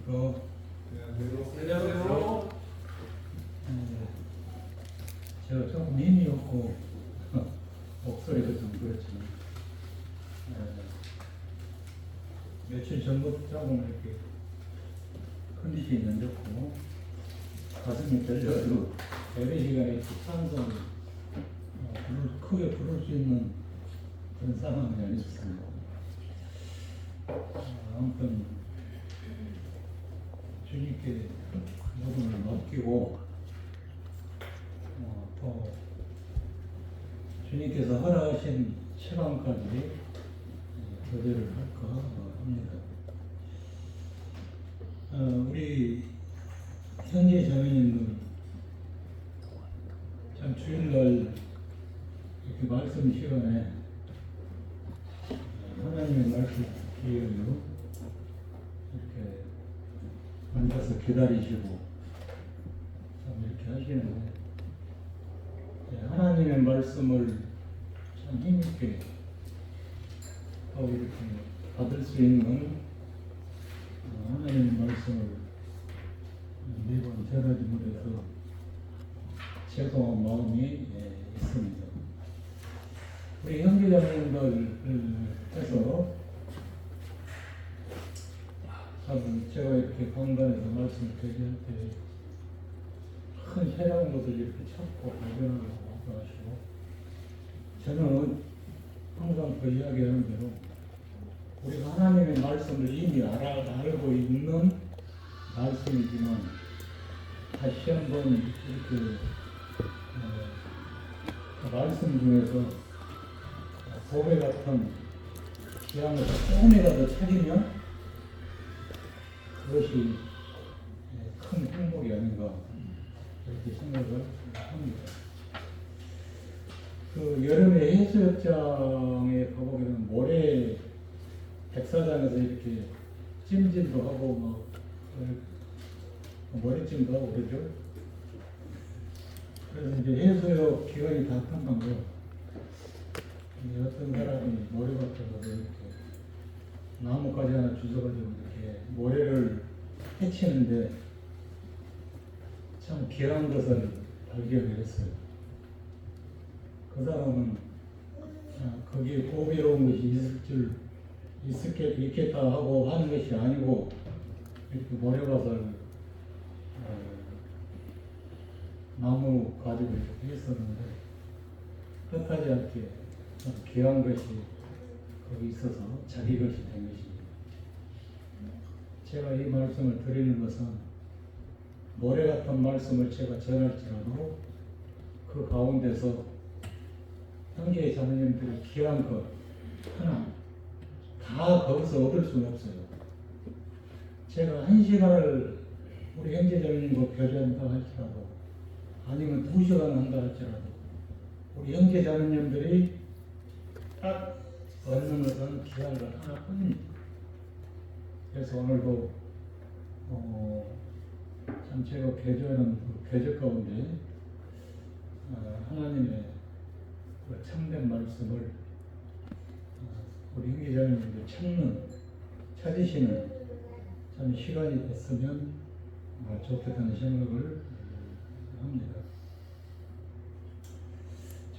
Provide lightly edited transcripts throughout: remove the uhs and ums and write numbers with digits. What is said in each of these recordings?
안녕하십니까. 안녕하세요. 제가 조금 힘이 없고 목소리가 좀 그렇지만 며칠 전부터는 이렇게 컨디션이 안 좋고 가슴이 떨려서 예배 시간에 이렇게 찬송을 크게 부를 수 있는 그런 상황이 아니었습니다. 아무튼 주님께 모든 걸 맡기고 또 주님께서 허락하신 체감까지 교제를 할까 합니다. 우리 형제 자매님들 참 주일날 이렇게 말씀 시간에 하나님의 말씀 기회로 이렇게 앉아서 기다리시고 참 이렇게 하시는데 하나님의 말씀을 참 힘있게 또 이렇게 받을 수 있는 하나님의 말씀을 매번 전하지 못해서 죄송한 마음이 있습니다. 우리 형제자매님들 해서 제가 이렇게 강단에서 말씀을 드릴 때 큰 새로운 것을 이렇게 찾고 발견하고 하시고 저는 항상 그 이야기하는 대로 우리가 하나님의 말씀을 이미 알고 있는 말씀이지만 다시 한번 이렇게 말씀 중에서 보배 같은 귀한 것을 조금이라도 찾으면 그것이 큰 행복이 아닌가 이렇게 생각을 합니다. 그 여름에 해수욕장에 가보게 되면 모래 백사장에서 이렇게 찜질도 하고 머리찜도 하고 그러죠. 그래서 이제 해수욕 기간이 다 끝나고 어떤 사람이 모래밭에 가서 이렇게 나무까지 하나 주워가지고 이렇게 모래를 해치는데 참 귀한 것을 발견을 했어요. 그 사람은 거기에 보배로운 것이 있겠다 하고 하는 것이 아니고 이렇게 모래밭을 나무 가지고 이렇게 했었는데 뜻하지 않게 참 귀한 것이 거기 있어서 자기 것이 된 것입니다. 제가 이 말씀을 드리는 것은 모래 같은 말씀을 제가 전할지라도 그 가운데서 형제 자매님들의 귀한 것 하나 다 거기서 얻을 수는 없어요. 제가 1시간을 우리 형제 자매님과 교제한다 할지라도 아니면 2시간 한다 할지라도 우리 형제 자매님들이 딱 얻는 것은 귀한 것 하나뿐입니다. 그래서 오늘도 참 제가 교제하는 교제 가운데 하나님의 참된 말씀을 우리 형제자매님들 찾으시는 참 시간이 됐으면 좋겠다는 생각을 합니다.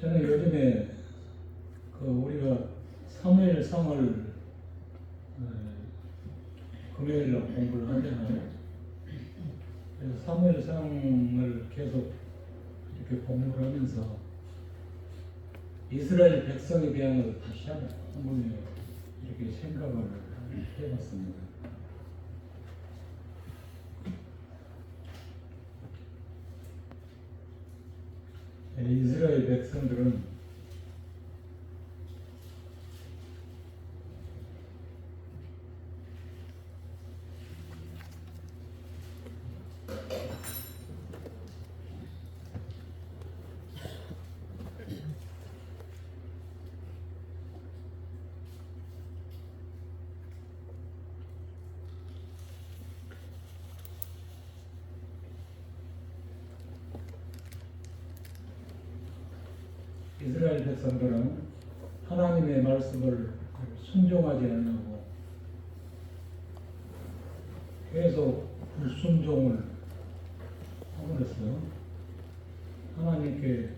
저는 요즘에 우리가 사무엘상을 금요일날 공부를 하잖아요. 그래서 사무엘상을 계속 이렇게 공부를 하면서 이스라엘 백성에 대한 것을 다시 한번 이렇게 생각을 해봤습니다. 이스라엘 백성들은 이스라엘 백성들은 하나님의 말씀을 순종하지 않고 계속 하나님께도 불순종을 하버렸어요. 하나님께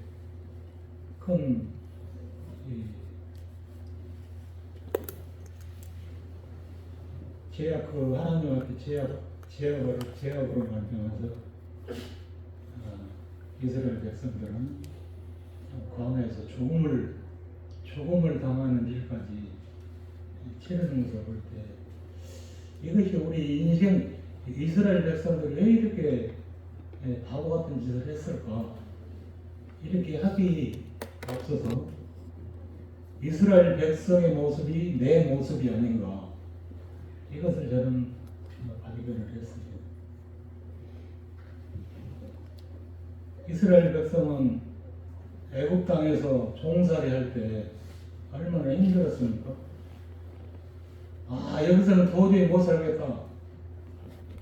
큰 제약, 하나님 앞에 제약으로 말미암아서 이스라엘 백성들은 광야에서 죽음을 당하는 일까지 치르는 것을 볼 때, 이것이 우리 인생, 이스라엘 백성들이 왜 이렇게 바보 같은 짓을 했을까? 이렇게 하기 앞서서 이스라엘 백성의 모습이 내 모습이 아닌가, 이것을 저는 발견을 했습니다. 이스라엘 백성은 애굽 땅에서 종살이 할 때 얼마나 힘들었습니까? 여기서는 도저히 못 살겠다.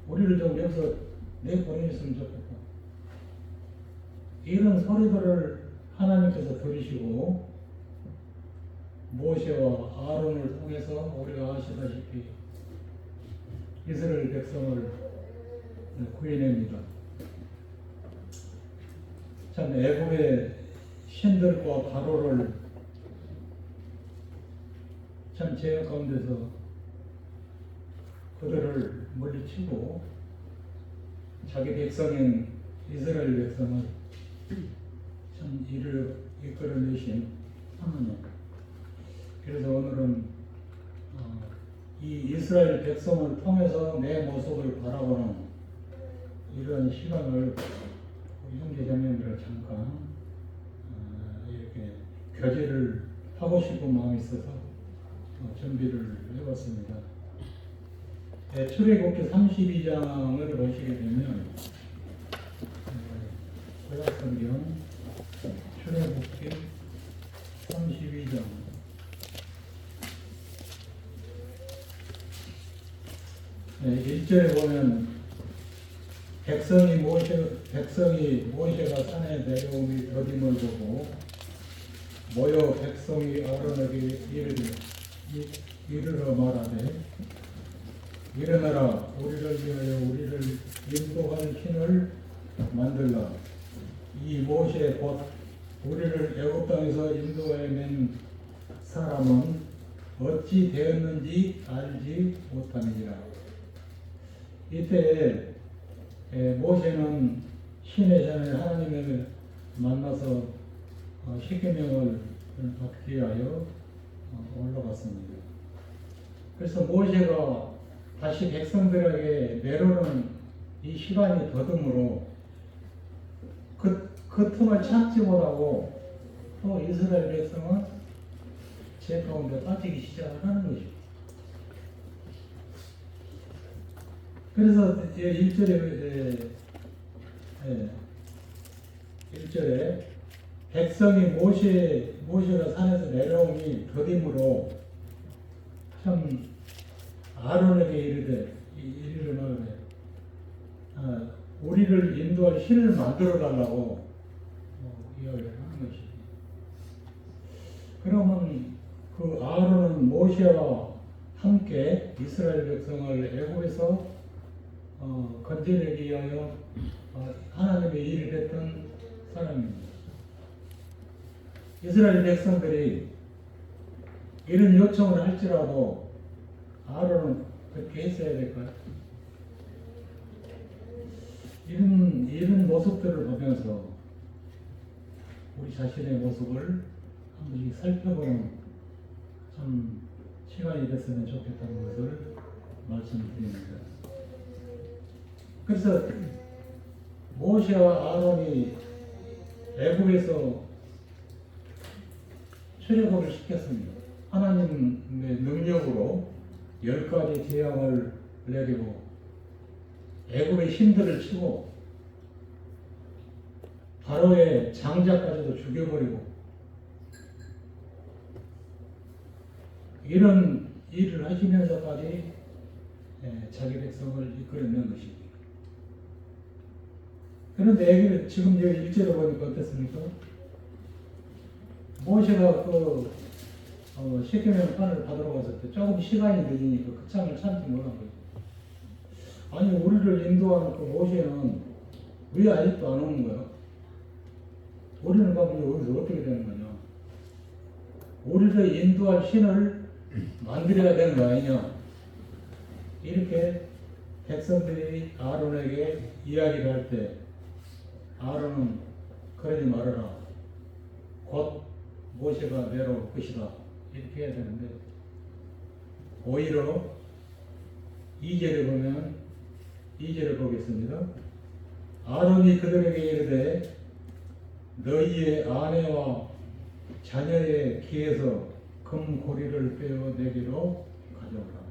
우리를 좀 여기서 내보내줬으면 좋겠다. 이런 소리들을 하나님께서 들으시고 모세와 아론을 통해서 우리가 아시다시피 이스라엘 백성을 구해냅니다. 참 애굽의 신들과 바로를 참 제약 가운데서 그들을 물리치고 자기 백성인 이스라엘 백성을 참 이끌어내신 하나님. 그래서 오늘은 이 이스라엘 백성을 통해서 내 모습을 바라보는 이런 시간을 우리 형제자매들을 잠깐 이렇게 교제를 하고 싶은 마음이 있어서 준비를 해봤습니다. 출애굽기 32장을 보시게 되면 구약성경 출애굽기 32장 1절에 보면 백성이 모세가 산에 내려오니 더딤을 보고 모여 백성이 아론에게 이르러 말하되 일어나라 우리를 위하여 우리를 인도할 신을 만들라. 이 모세 곧 우리를 애굽 땅에서 인도해낸 사람은 어찌 되었는지 알지 못함이니라. 이때 모세는 신의 전에 하나님을 만나서 십계명을 받기 위하여 올라갔습니다. 그래서 모세가 다시 백성들에게 내려오는 이 시간이 더듬으로 그 틈을 참지 못하고 또 이스라엘 백성은 제 가운데 빠지기 시작하는 것이죠. 그래서 1절에 백성이 모세가 산에서 내려오니 더딤으로 참 아론에게 이르되 말하되 우리를 인도할 신을 만들어 달라고 이야기를 하는 것이지. 그러면 그 아론은 모세와 함께 이스라엘 백성을 애굽에서 건져내기 위하여 하나님의 일을 했던 사람입니다. 이스라엘 백성들이 이런 요청을 할지라도 아론은 그렇게 했어야 될까요? 이런 모습들을 보면서 우리 자신의 모습을 한 번씩 살펴보는 참 시간이 됐으면 좋겠다는 것을 말씀드립니다. 그래서 모세와 아론이 애굽에서 출애굽을 시켰습니다. 하나님의 능력으로 10가지 재앙을 내리고 애굽의 신들을 치고 바로의 장자까지도 죽여버리고 이런 일을 하시면서까지 자기 백성을 이끌어낸 것입니다. 그런데 지금 여기 1절에 보니까 어떻습니까? 모세가 십계명 판을 받으러 갔을 때 조금 시간이 늦으니까 그 참을 참지 못한 거예요. 아니 우리를 인도하는 그 모세는 왜 아직도 안 오는 거야? 우리는 가면 여기서 어떻게 되는 거냐? 우리를 인도할 신을 만들어야 되는 거 아니냐? 이렇게 백성들이 아론에게 이야기를 할 때 아론은 그러지 말아라. 곧 모세가 내려올 것이다. 이렇게 해야 되는데 오히려 2절에 보면 2절을 보겠습니다. 아론이 그들에게 이르되 너희의 아내와 자녀의 귀에서 금고리를 빼어 내기로 가져오라.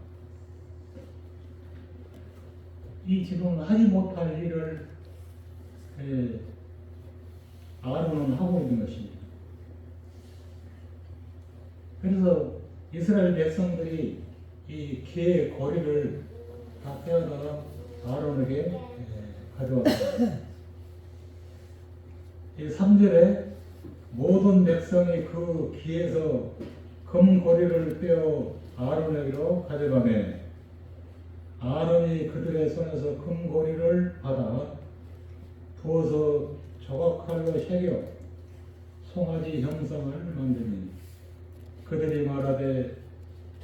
이 지금 하지 못할 일을 아론은 하고 있는 것입니다. 그래서 이스라엘 백성들이 이 귀의 고리를 다 떼어다가 아론에게 가져왔습니다. 이 3절에 모든 백성이 그 귀에서 금고리를 떼어 아론에게로 가져가매 아론이 그들의 손에서 금고리를 받아 부어서 조각칼로 새겨 송아지 형상을 만드니 그들이 말하되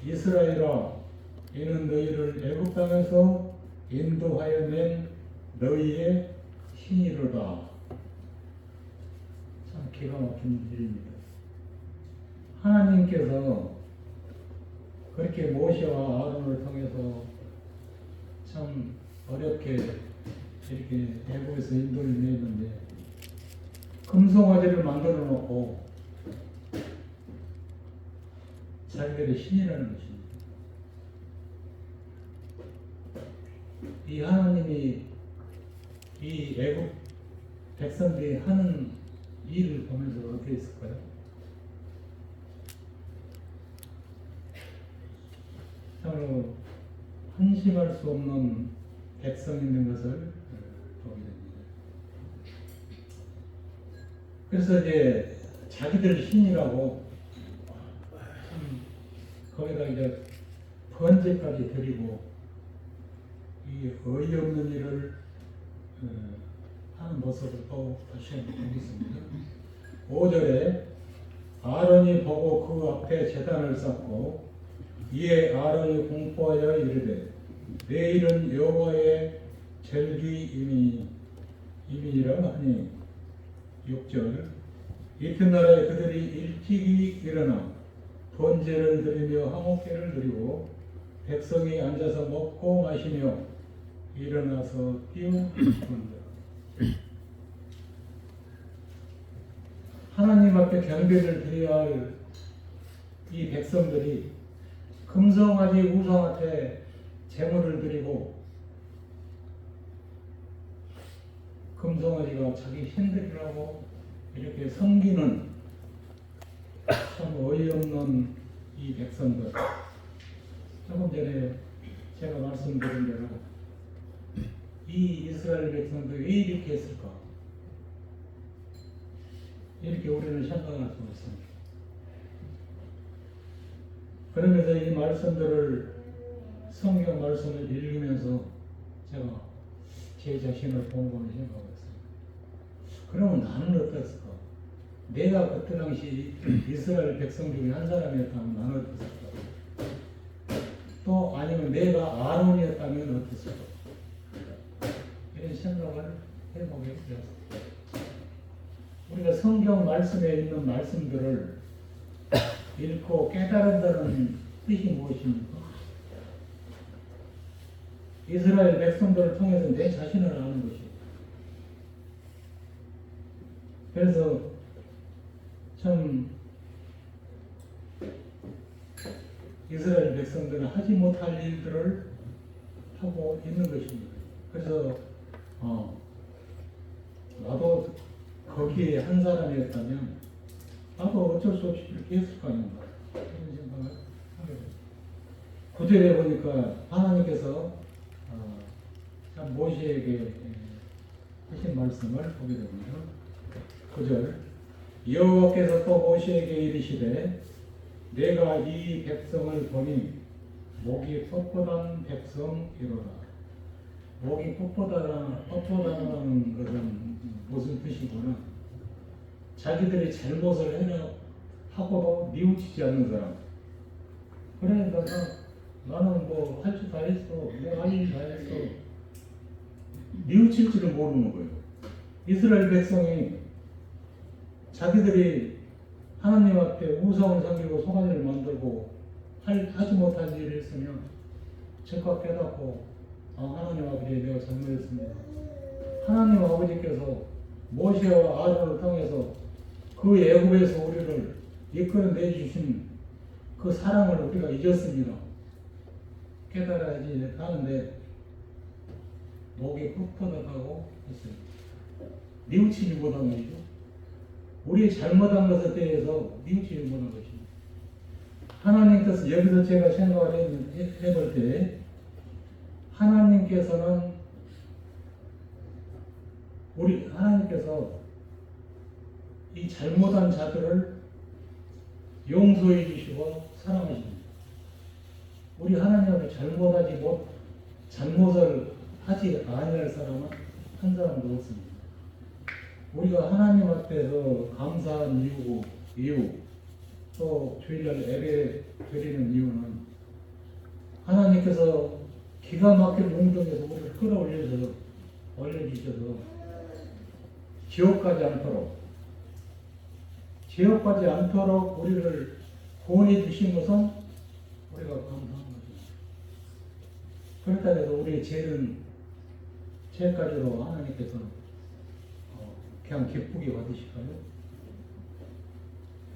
이스라엘아 이는 너희를 애굽 땅에서 인도하여 낸 너희의 신이로다. 참 기가 막힌 일입니다. 하나님께서 그렇게 모세와 아론을 통해서 참 어렵게 이렇게 애굽에서 인도를 내는데 금송아지를 만들어 놓고 자기들의 신이라는 것입니다. 이 하나님이 이 애굽 백성들이 하는 일을 보면서 어떻게 했을까요? 참으로 한심할 수 없는 백성 있는 것을 보게 됩니다. 그래서 이제 자기들 신이라고 거기다 이제 번제까지 드리고 이 어이없는 일을 하는 모습을 또 다시 한번 보겠습니다. 5절에 아론이 보고 그 앞에 제단을 쌓고 이에 아론이 공포하여 이르되 내일은 여호와의 절기임이니라 하니 6절 이튿날에 그들이 일찍이 일어나 번제를 드리며 화목제를 드리고 백성이 앉아서 먹고 마시며 일어나서 뛰어들었다. 하나님 앞에 경배를 드려야 할 이 백성들이 금송아지 우상한테 제물을 드리고 금송아지가 자기 신들이라고 이렇게 섬기는 참 어이없는 이 백성들. 조금 전에 제가 말씀드린 대로 이 이스라엘 백성들이 왜 이렇게 했을까? 이렇게 우리는 생각할 수 있습니다. 그러면서 이 말씀들을 성경 말씀을 읽으면서 제가 제 자신을 본고는 생각했어요. 그러면 나는 어땠을까? 내가 그때 당시 이스라엘 백성 중에 한 사람이었다면 나는 어땠을까? 또 아니면 내가 아론이었다면 어땠을까? 이런 생각을 해보게 되었습니다. 우리가 성경 말씀에 있는 말씀들을 읽고 깨달은다는 뜻이 무엇입니까? 이스라엘 백성들을 통해서 내 자신을 아는 것이에요. 그래서 참 이스라엘 백성들은 하지 못할 일들을 하고 있는 것입니다. 그래서 나도 거기에 한 사람이었다면 나도 어쩔 수 없이 이렇게 했을 거 아닌가 이런 생각을 하게 됩니다. 9절에 보니까 하나님께서 참 모세에게 하신 말씀을 보게 됩니다. 9절 여호와께서 또 모세에게 이르시되 내가 이 백성을 보니 목이 뻣뻣한 백성이로다. 목이 뻣뻣하다는 것은 무슨 뜻이구나. 자기들이 잘못을 하고도 뉘우치지 않는 사람. 그래, 나는 뭐 할 줄 다 했어. 내가 할 일 다 했어. 뉘우칠 줄을 모르는 거예요. 이스라엘 백성이 자기들이 하나님 앞에 우상을 섬기고 소관을 만들고 하지 못한 일을 했으면 즉각 깨닫고 하나님 아버지 내가 잘못했습니다. 하나님 아버지께서 모세와 아론을 통해서 그 애굽에서 우리를 이끌어내 주신 그 사랑을 우리가 잊었습니다. 깨달아야지 하는데 목이 뻣뻣하다고 했어요. 뉘우치지 못한 것이죠. 우리 잘못한 것에 대해서 뉘우치지 못한 것입니다. 하나님께서 여기서 제가 생각을 해볼 때 하나님께서 이 잘못한 자들을 용서해 주시고 사랑하십니다. 우리 하나님 앞에 잘못을 하지 아니할 사람은 한 사람도 없습니다. 우리가 하나님 앞에서 감사한 이유, 또 주일날 예배 드리는 이유는 하나님께서 기가 막힌 운동에서 우리를 올려주셔서 지옥 가지 않도록 우리를 구원해 주신 것은 우리가 감사한 것입니다. 그렇다고 해서 우리의 죄까지도 하나님께서 그냥 기쁘게 받으실까요?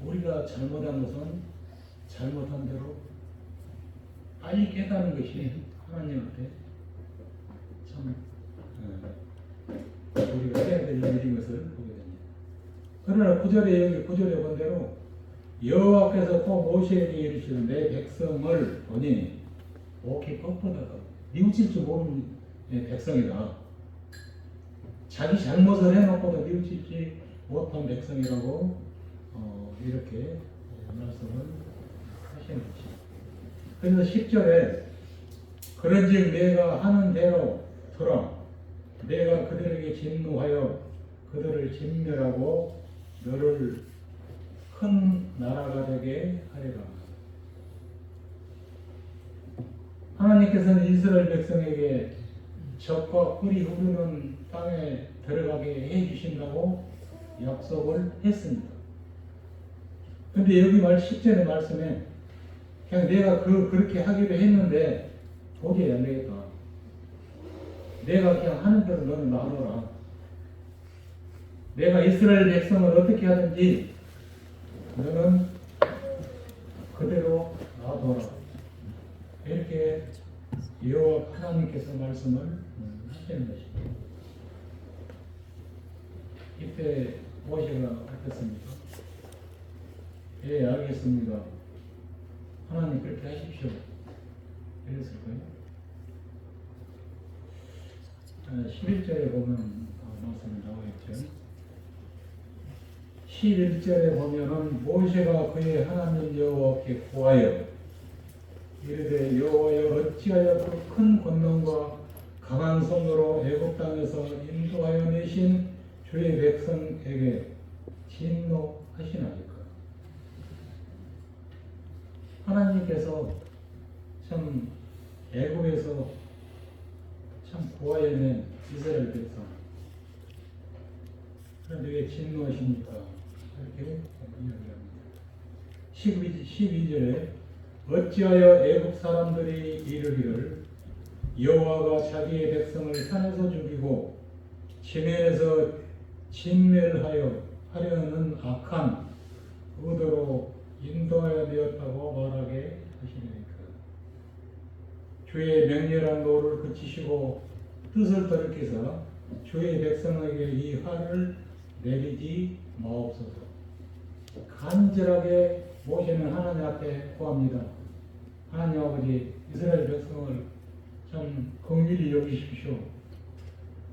우리가 잘못한 것은 잘못한 대로 빨리 깨닫는 것이 하나님 앞에 참 우리가 해야 될 일인 것을 보게 됩니다. 그러나 9절에 본 대로 여호와께서 또 모세에게 이르시되 내 백성을 보니 목이 뻣뻣하다. 뉘우칠 줄 모르는 백성이다. 자기 잘못을 해놓고도 뉘우치지 못한 백성이라고 이렇게 말씀을 하시는 것입니다. 그래서 10절에 그런즉 내가 하는 대로 들어 내가 그들에게 진노하여 그들을 진멸하고 너를 큰 나라가 되게 하리라. 하나님께서는 이스라엘 백성에게 적과 꿀이 흐르는 땅에 들어가게 해주신다고 약속을 했습니다. 근데 여기 10절의 말씀에 그냥 내가 그렇게 하기로 했는데 도저히 안 되겠다. 내가 그냥 하는 대로 너는 놔둬라. 내가 이스라엘 백성을 어떻게 하든지 너는 그대로 놔둬라. 이렇게 여호와 하나님께서 말씀을 하시는 것입니다. 이때 모세가 어떻습니까? 예, 알겠습니다. 하나님 그렇게 하십시오. 이랬을까요? 11절에 보면 말씀이 나오겠죠. 11절에 보면은 모세가 그의 하나님 여호와께 구하여 이르되 여호와여 어찌하여 그 큰 권능과 강한 손으로 애굽 땅에서 인도하여 내신 주의 백성에게 진노하시나이까. 하나님께서 참 애굽에서 참 구하여낸 이스라엘 백성, 그런데 왜 진노하십니까? 이렇게 이야기합니다. 12절에 어찌하여 애굽 사람들이 이르기를 여호와가 자기의 백성을 산에서 죽이고 지면에서 진멸하여 하려는 악한 의도로 인도하여 되었다고 말하게 하시니까. 주의 명렬한 노를 그치시고 뜻을 돌이켜서 주의 백성에게 이 화를 내리지 마옵소서. 간절하게 모세는 하나님 앞에 구합니다. 하나님 아버지, 이스라엘 백성을 참 긍휼히 여기십시오.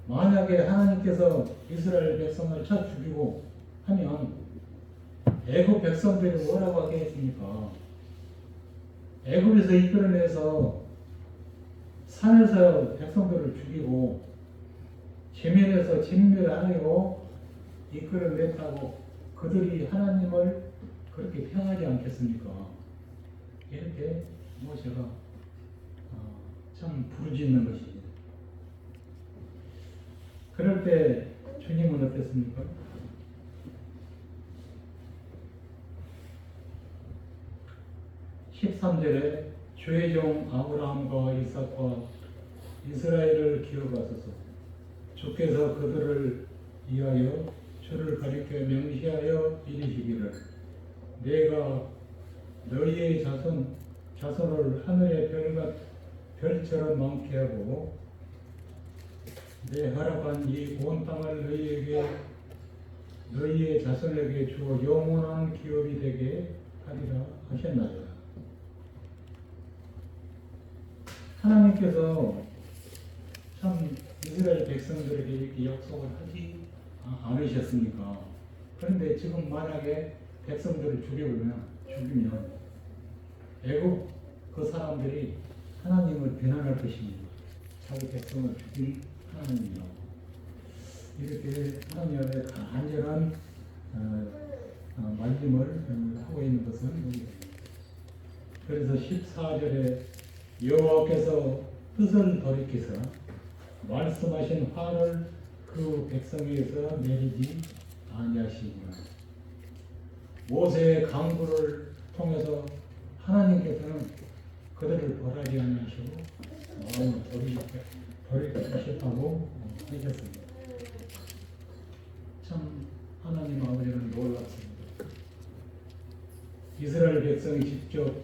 만약에 하나님께서 이스라엘 백성을 쳐 죽이고 하면 애굽 백성들이 뭐라고 하겠습니까? 애굽에서 이끌어내서 산에서 백성들을 죽이고 지면에서 진멸하려고 이끌어냈다고 그들이 하나님을 그렇게 평하지 않겠습니까? 이렇게 모세가 참 부르짖는 것입니다. 그럴 때 주님은 어땠습니까? 13절에 주의 종 아브라함과 이삭과 이스라엘을 기억하소서. 주께서 그들을 위하여 주를 가리켜 명시하여 이르시기를 내가 너희의 자손을 하늘의 별처럼 많게 하고 내 허락한 이 온 땅을 너희의 자손에게 주어 영원한 기업이 되게 하리라 하셨나이다. 하나님께서 참 이스라엘 백성들에게 이렇게 약속을 하지 않으셨습니까? 그런데 지금 만약에 백성들을 죽이면 애국 그 사람들이 하나님을 비난할 것입니다. 자기 백성을 죽인 하나님이라고. 이렇게 하나님 앞에 간절한 말씀을 하고 있는 것은 그래서 14절에 여호와께서 뜻을 돌이키사 말씀하신 화를 그 백성에게서 내리지 아니하시구나. 모세의 강구를 통해서 하나님께서는 그들을 벌하지 아니하시고 마음을 돌이키셨다고 하셨습니다. 참 하나님 아버지는 놀랍습니다. 이스라엘 백성이 직접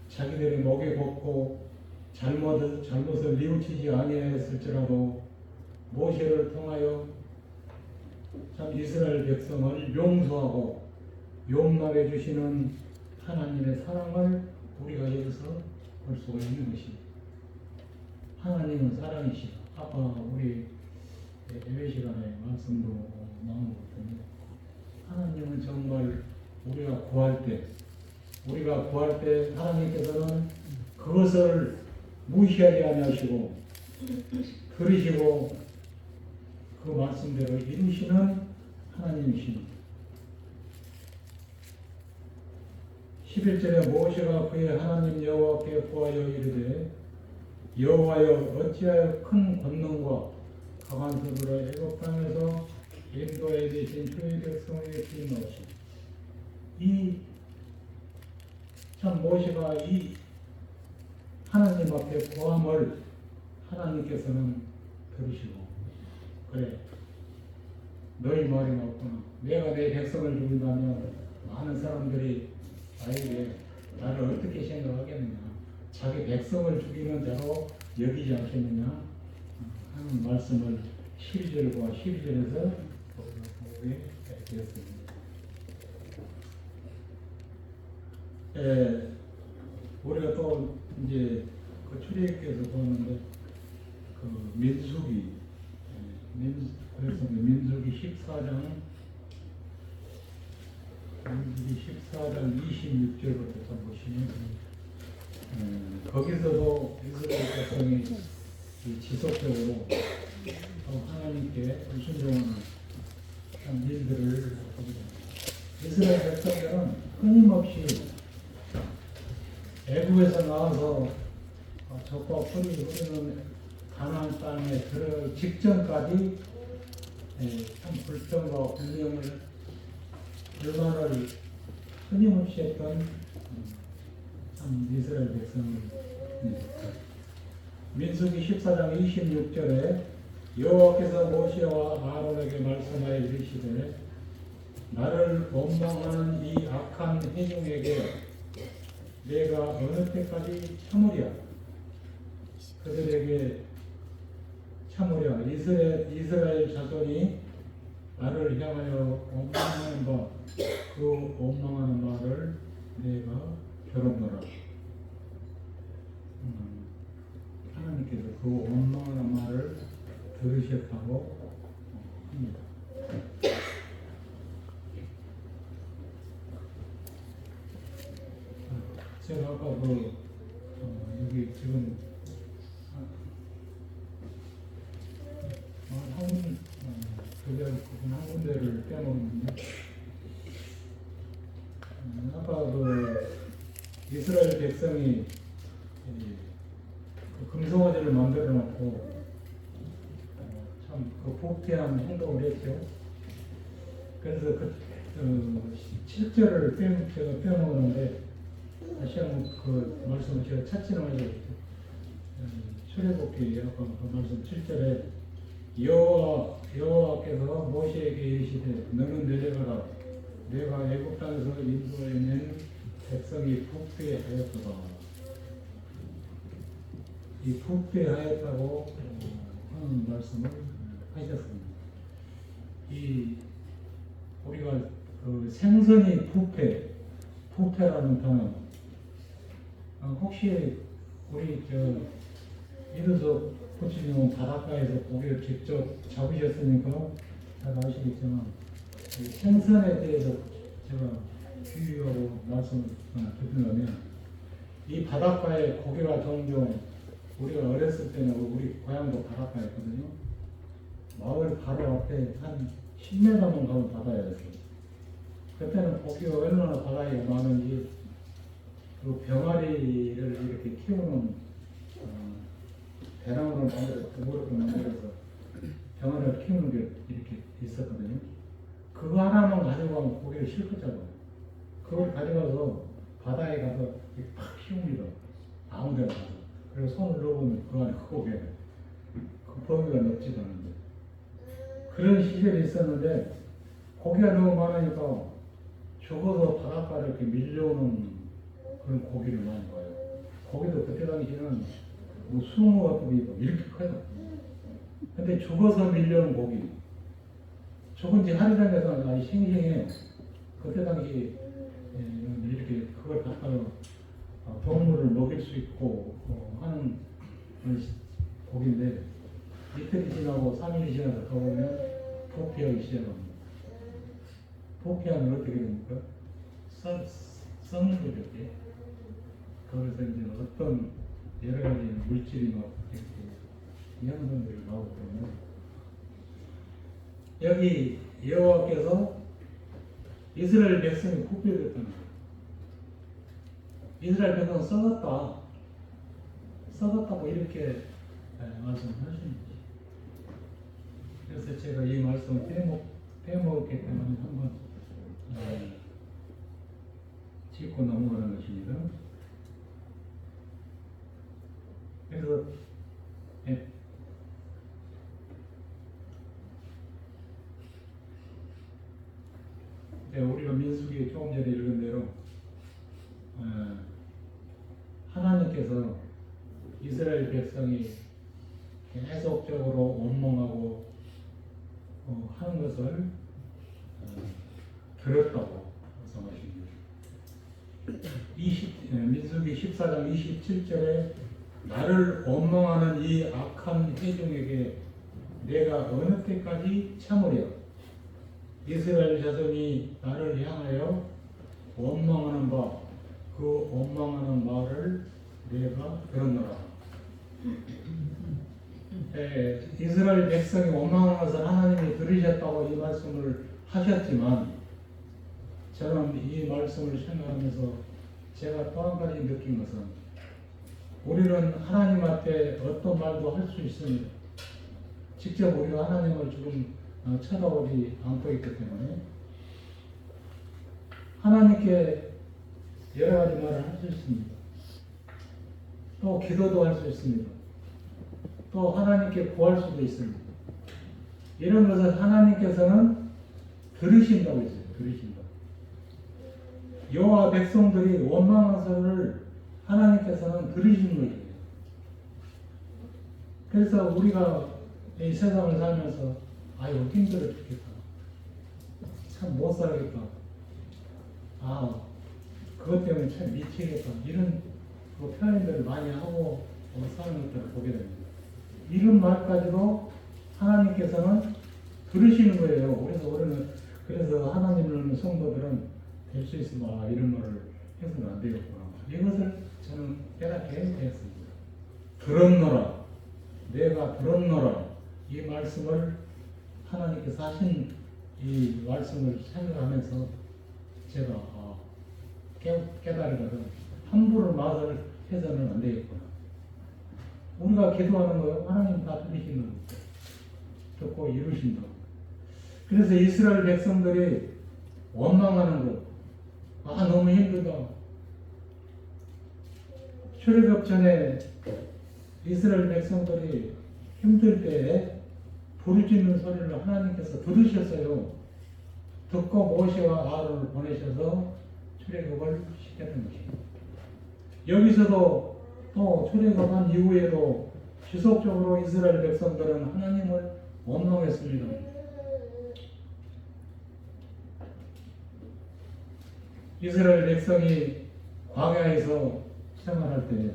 자기들의 목에 걷고 잘못을 뉘우치지 아니하였을지라도 모세를 통하여 참 이스라엘 백성을 용서하고 용납해 주시는 하나님의 사랑을 우리가 여기서 볼 수가 있는 것입니다. 하나님은 사랑이시다. 아까 우리 예배 시간에 말씀도 나온 것 같은데 하나님은 정말 우리가 구할 때 하나님께서는 그것을 무시하지 아니하시고 들으시고 그 말씀대로 이루시는 하나님이십니다. 11절에 모세가 그의 하나님 여호와께 구하여 이르되 여호와여 어찌하여 큰 권능과 강한 손으로 애굽 땅에서 인도해 주신 주의 백성에게 주임하시니 참 모세가 이 하나님 앞에 구함을 하나님께서는 들으시고 그래 너희 말이 맞구나. 내가 내 백성을 죽인다면 많은 사람들이 나를 어떻게 생각하겠느냐. 자기 백성을 죽이는 자로 여기지 않겠느냐 하는 말씀을 12절과 12절에서 보게 되었습니다. 우리가 또 이제 그 출애굽기에서 보는데 그 민수기 그래서 민수기 14장 26절부터 좀 보시면 거기서도 이스라엘 백성이 지속적으로 하나님께 순종하는 일들을 합니다. 이스라엘 백성들은 끊임없이 애굽에서 나와서 적과 풀이 흐르는 가나안 땅에 들어가기 직전까지 참 불평과 불만을 끊임없이 했던 참 이스라엘 백성입니다. 민수기 14장 26절에 여호와께서 모세와 아론에게 말씀하여 이르시되 나를 원망하는 이 악한 회중에게 내가 어느 때까지 참으랴. 그들에게 참으랴. 이스라엘 자손이 나를 향하여 원망하는 그 원망하는 말을 내가 들었노라. 하나님께서 그 원망하는 말을 들으셨다고 합니다. 제가 아까 여기 지금 한 군데를 빼먹는데 아까 그 이스라엘 백성이 그 금송아지를 만들어 놓고 참 그 부패한 행동을 했죠. 그래서 그 7절을 제가 빼먹었는데 다시 한번 그 말씀을 제가 찾지는 않았어요. 출애굽기 아까 그 말씀 7절에 여호와께서 모세에게 이르시되 너는 내려가라 내가 애굽 땅에서 인도해 낸 백성이 부패하였도다. 이 부패하였다고 하는 말씀을 하셨습니다. 이 우리가 그 생선이 부패라는 단어 혹시 우리 이르석 부처님은 바닷가에서 고기를 직접 잡으셨으니까 잘 아시겠지만 생선에 대해서 제가 비유하고 말씀을 드리려면 이 바닷가에 고기가 종종 우리가 어렸을 때는 우리 고향도 바닷가였거든요. 마을 바로 앞에 한 10m만 가면 바다였어요. 그때는 고기가 얼마나 바다에 많은지 그 병아리를 이렇게 키우는 배낭으로 만들어서 그물로 만들어서 병아리를 키우는 게 이렇게 있었거든요. 그거 하나만 가지고 가면 고기를 실컷 잡아요. 그걸 가져가서 바다에 가서 팍 키웁니다. 아무 데나 가서. 그리고 손을 넣으면 그 안에 고기가 그 범위가 넓지도 않은데 그런 시절이 있었는데 고기가 너무 많으니까 죽어서 바닷가를 이렇게 밀려오는 그런 고기를 많이 봐요. 고기도 그때 당시에는 뭐 숭어 같은 게 이렇게 커요. 근데 죽어서 밀려오는 고기. 죽은 지 하루 전에서 아주 싱싱해요. 그때 당시 이렇게 그걸 갖다가 동물을 먹일 수 있고 하는 고기인데 이틀이 지나고 3일이 지나서 가보면 부패하기 시작합니다. 부패하면 어떻게 됩니까? 썩는 거죠. 거기서 이제 어떤 여러 가지 물질이 막 이렇게 현상들이 나오기 때문에 여기 여호와께서 이스라엘 백성이 부패됐다는 거예요. 이스라엘 백성은 썩었다고 이렇게 말씀하시는 거죠. 그래서 제가 이 말씀을 빼먹었기 때문에 한번 짚고 넘어가는 것입니다. 그래서 우리가 민수기 조금 전에 읽은 대로 하나님께서 이스라엘 백성이 계속적으로 원망하고 하는 것을 들었다고 말씀하십니다. 민수기 14장 27절에 나를 원망하는 이 악한 회중에게 내가 어느 때까지 참으랴. 이스라엘 자손이 나를 향하여 원망하는 바 그 원망하는 말을 내가 들었노라. 이스라엘 백성이 원망하는 것을 하나님이 들으셨다고 이 말씀을 하셨지만 저는 이 말씀을 생각하면서 제가 또 한 가지 느낀 것은 우리는 하나님 앞에 어떤 말도 할 수 있습니다. 직접 우리가 하나님을 지금 쳐다보지 않고 있기 때문에 하나님께 여러 가지 말을 할 수 있습니다. 또 기도도 할 수 있습니다. 또 하나님께 구할 수도 있습니다. 이런 것을 하나님께서는 들으신다고 했어요. 들으신다. 여호와 백성들이 원망하는 소리를 하나님께서는 들으시는 거예요. 그래서 우리가 이 세상을 살면서 아유 힘들어 죽겠다. 참 못 살겠다. 그것 때문에 참 미치겠다. 이런 그 표현들을 많이 하고 사는 것들을 보게 됩니다. 이런 말까지도 하나님께서는 들으시는 거예요. 그래서 하나님을 믿는 성도들은 될 수 있으면 이런 말을 해서는 안 되겠구나. 이것을 저는 깨닫게 되었습니다. 들었노라. 내가 들었노라. 이 말씀을 하나님께서 하신 이 말씀을 생각하면서 제가 깨달으거든. 함부로 말을 해서는 안 되겠구나. 우리가 기도하는 거요. 하나님 다 들으신다고. 듣고 이루신다고. 그래서 이스라엘 백성들이 원망하는 거. 너무 힘들다. 출애굽 전에 이스라엘 백성들이 힘들 때 부르짖는 소리를 하나님께서 들으셨어요. 듣고 모세와 아론을 보내셔서 출애굽을 시켰던 것입니다. 여기서도 또 출애굽한 이후에도 지속적으로 이스라엘 백성들은 하나님을 원망했습니다. 이스라엘 백성이 광야에서 생활할 때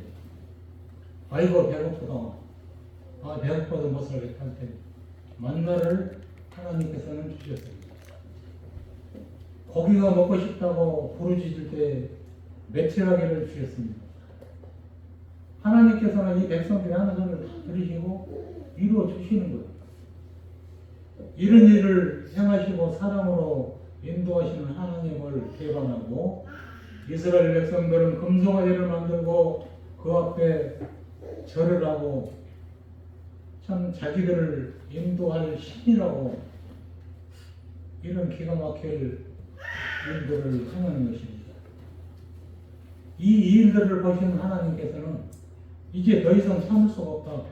아이고 배고프다. 배고파도 못 살겠다 할 때 만나를 하나님께서는 주셨습니다. 고기가 먹고 싶다고 부르짖을 때 메추라기를 주셨습니다. 하나님께서는 이 백성들이 하는 소리를 다 들으시고 이루어 주시는 거예요. 이런 일을 행하시고 사랑으로 인도하시는 하나님을 대반하고 이스라엘 백성들은 금송아지를 만들고 그 앞에 절을 하고 참 자기들을 인도할 신이라고 이런 기가 막힐 일들을 행하는 것입니다. 이 일들을 보신 하나님께서는 이제 더 이상 참을 수가 없다.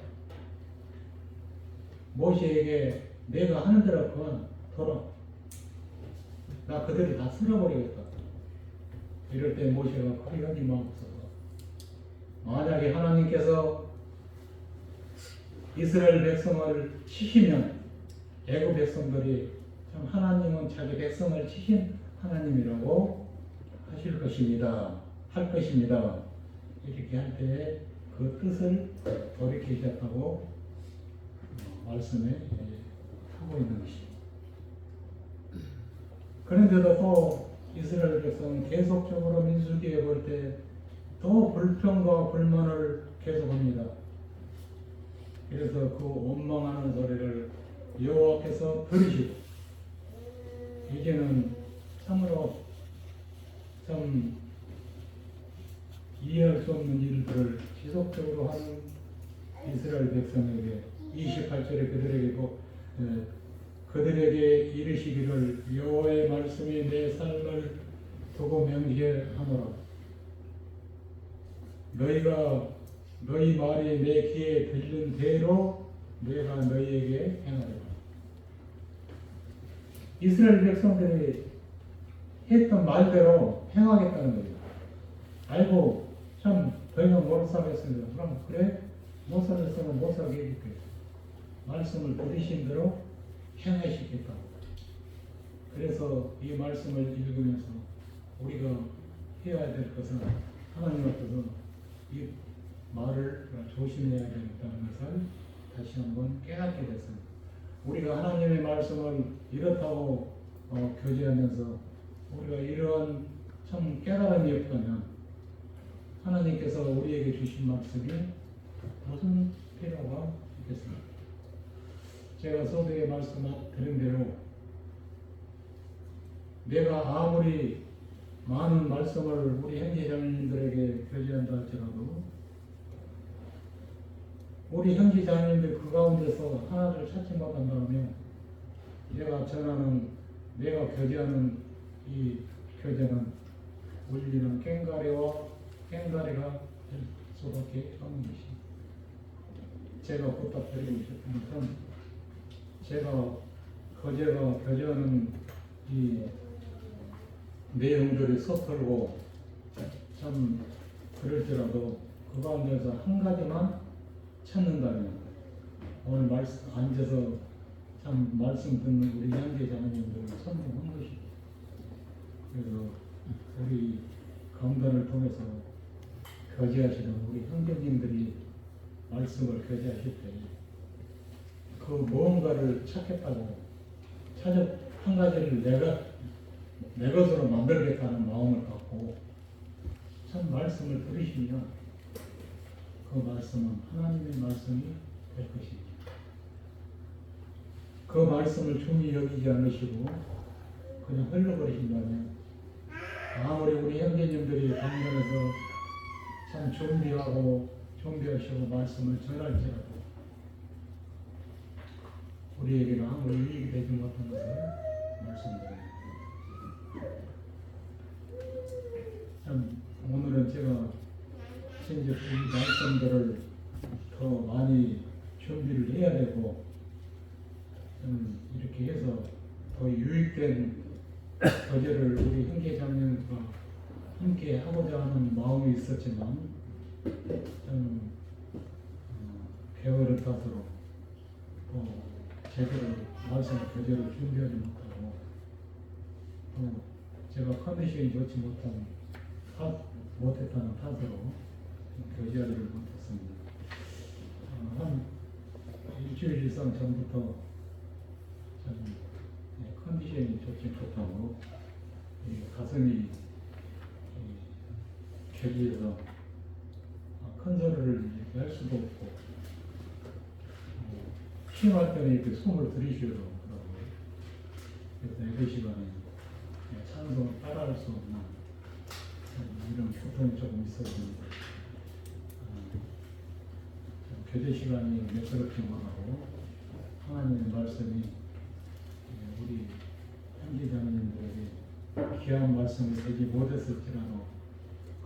모세에게 내가 하는 대로 그만 둬라. 나 그들이 다 쓸어버리겠다. 이럴 때 모세가 그리하지 마옵소서. 만약에 하나님께서 이스라엘 백성을 치시면 애굽 백성들이 참 하나님은 자기 백성을 치신 하나님이라고 하실 것입니다. 할 것입니다. 이렇게 할 때 그 뜻을 돌이키셨다고 말씀에 하고 있는 것입니다. 그런데도 또 이스라엘 백성은 계속적으로 민수기에 볼 때 더 불평과 불만을 계속합니다. 그래서 그 원망하는 소리를 여호와께서 들으시고 이제는 참으로 참 이해할 수 없는 일들을 지속적으로 하는 이스라엘 백성에게 28절에 그들에게 이르시기를 여호와의 말씀이 내 삶을 두고 명시하노라. 너희가 너희 말이 내 귀에 들린 대로 내가 너희에게 행하리라. 이스라엘 백성들이 했던 말대로 행하겠다는 거예요. 아이고 참 더 이상 못 살겠습니다. 그럼 그래? 못 살겠으면 못 살게 해줄게. 말씀을 들으신 대로 행하시겠다. 그래서 이 말씀을 읽으면서 우리가 해야 될 것은 하나님 앞에서 이 말을 조심해야 되겠다는 것을 다시 한번 깨닫게 됐습니다. 우리가 하나님의 말씀을 이렇다고 교제하면서 우리가 이러한 참 깨달음이 없다면 하나님께서 우리에게 주신 말씀이 무슨 필요가 있겠습니까? 제가 서두에 말씀드린 대로 내가 아무리 많은 말씀을 우리 형제자매님들에게 교제한다 할지라도 우리 형제자매님들 그 가운데서 하나를 찾지 못한다면 내가 전하는 내가 교제하는 이 교제는 울리는 꽹가리가 될 수밖에 없는 것입니다. 제가 부탁드리고 싶은 것은 제가 교제하는 이 내용들이 서툴고 참 그럴지라도 그 가운데서 한 가지만 찾는다면 오늘 앉아서 참 말씀 듣는 우리 형제자매님들을 선동한 것입니다. 그래서 우리 강단을 통해서 교제하시는 우리 형제님들이 말씀을 교제하실 때 그 무언가를 찾겠다고 한 가지를 내 것으로 만들겠다는 마음을 갖고 참 말씀을 들으시면 그 말씀은 하나님의 말씀이 될 것입니다. 그 말씀을 중히 여기지 않으시고 그냥 흘러버리신다면 아무리 우리 형제님들이 방문해서 참 준비하시고 말씀을 전할지라도 우리에게는 아무리 유익이 되지 못한 것을 말씀드립니다. 참 오늘은 제가 이제 이 말씀들을 더 많이 준비를 해야 되고 이렇게 해서 더 유익된 거제를 우리 형제자매님과 함께 하고자 하는 마음이 있었지만 좀 게으른 탓으로 또 제대로 말씀 거제를 준비하지 못하고 또 제가 컨디션이 좋지 못했다는 탓으로 교제하지를 못했습니다. 한 일주일 이상 전부터 좀 컨디션이 좋지 못하고 가슴이 결리해서 큰 소리를 낼 수도 없고 심할 때는 이렇게 숨을 들이쉬어도 그러고 그래서 예배 시간에 찬송을 따라할 수 없는 이런 고통이 조금 있었습니다. 교제 시간이 매끄럽지 못하고 하나님의 말씀이 우리 형제자매님들에게 귀한 말씀이 되지 못했을지라도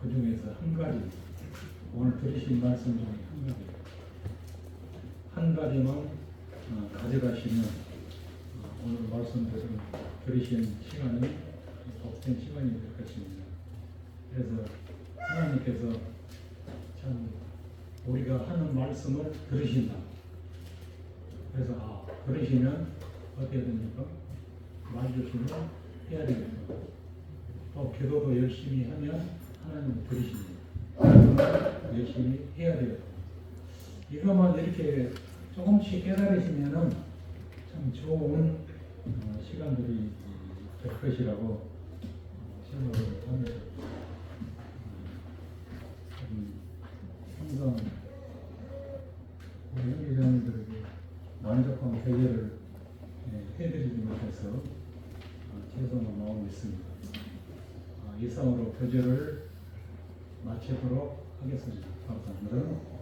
그 중에서 한 가지 오늘 들으신 말씀 중에 한 가지만 가져가시면 오늘 말씀들을 들으신 시간이 복된 시간이 될 것입니다. 그래서 하나님께서 참 우리가 하는 말씀을 들으신다. 그래서 들으시면 어떻게 됩니까? 말주시면 해야 되겠다. 또 기도도 열심히 하면 하나님 들으십니다. 열심히 해야 되겠다. 이것만 이렇게 조금씩 깨달으시면은 참 좋은 시간들이 될 것이라고 생각을 합니다. 항상 우리 형제자매들에게 만족한 교제를 해드리지 못해서 죄송한 마음이 있습니다. 이상으로 교제를 마치도록 하겠습니다. 감사합니다.